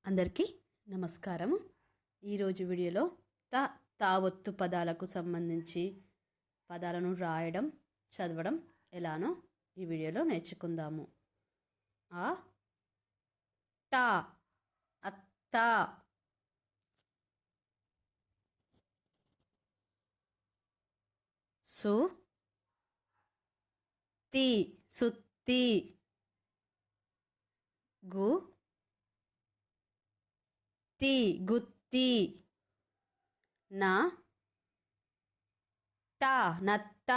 అందరికీ నమస్కారం. ఈరోజు వీడియోలో తావొత్తు పదాలకు సంబంధించి పదాలను రాయడం చదవడం ఎలానో ఈ వీడియోలో నేర్చుకుందాము. ఆ తా అత్త, సు తి సుత్తి, గు తి గుత్తి, నా తా నత్త,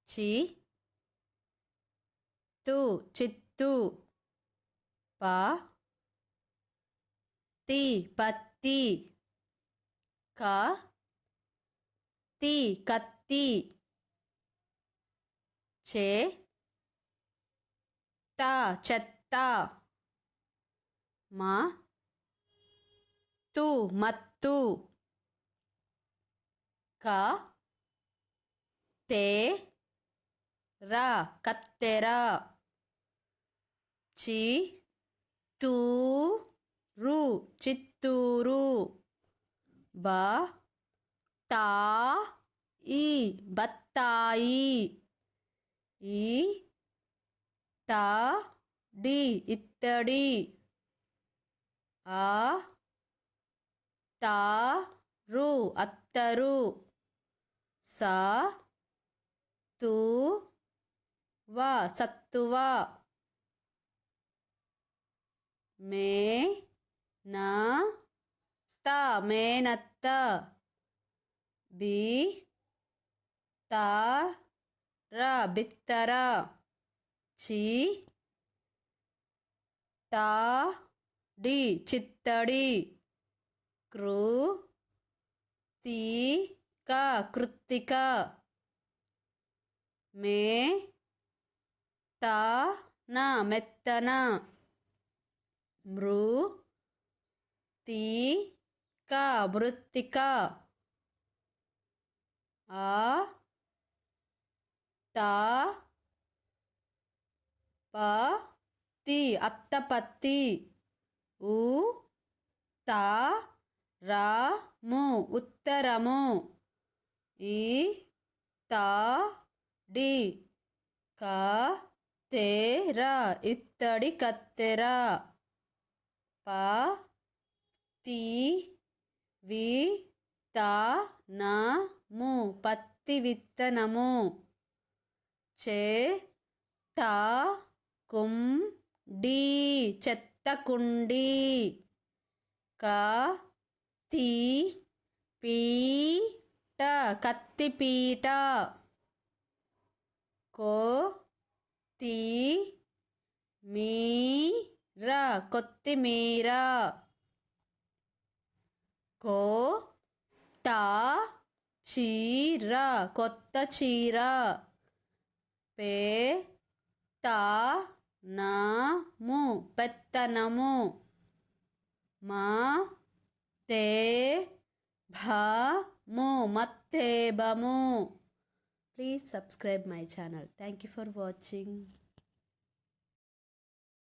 చి తు చిత్తు, పా తి పత్తి, కా తి కత్తి, చే తా చెత్త, మా తు మత్తు, క తే రా కత్తెర, చి తూ రు చిత్తూరు, బ తా ఈ బత్తాయి, ఈ తా డి ఇత్తడి, ఆ తా రు అత్తరు, సా తూ వా సత్తువ, మే నా త మేనత్త, బి తా ర బిత్తర, చి తా డి చిత్తడి, కృ తీ క కృత్తిక, మే తా న మెత్తన, మృ తీ క మృత్తిక, ఆ తా ప తి అత్తపత్తి, ఉ తా రా ము ఉత్తరము, ఈ తా డి క తే ర ఇత్తడి కత్తెర, ప తి వి తా నా ము పత్తి విత్తనము, చే తా కుం డి చెత్త కుండి, క తి పీ ట కత్తిపీట, కో తి మీ ర కొత్తిమీర, కో తా చీర కొత్త చీర, పే తా నా ము పెత్తనము, మా తే భా ము మత్తేబము. Please subscribe my channel. Thank you for watching.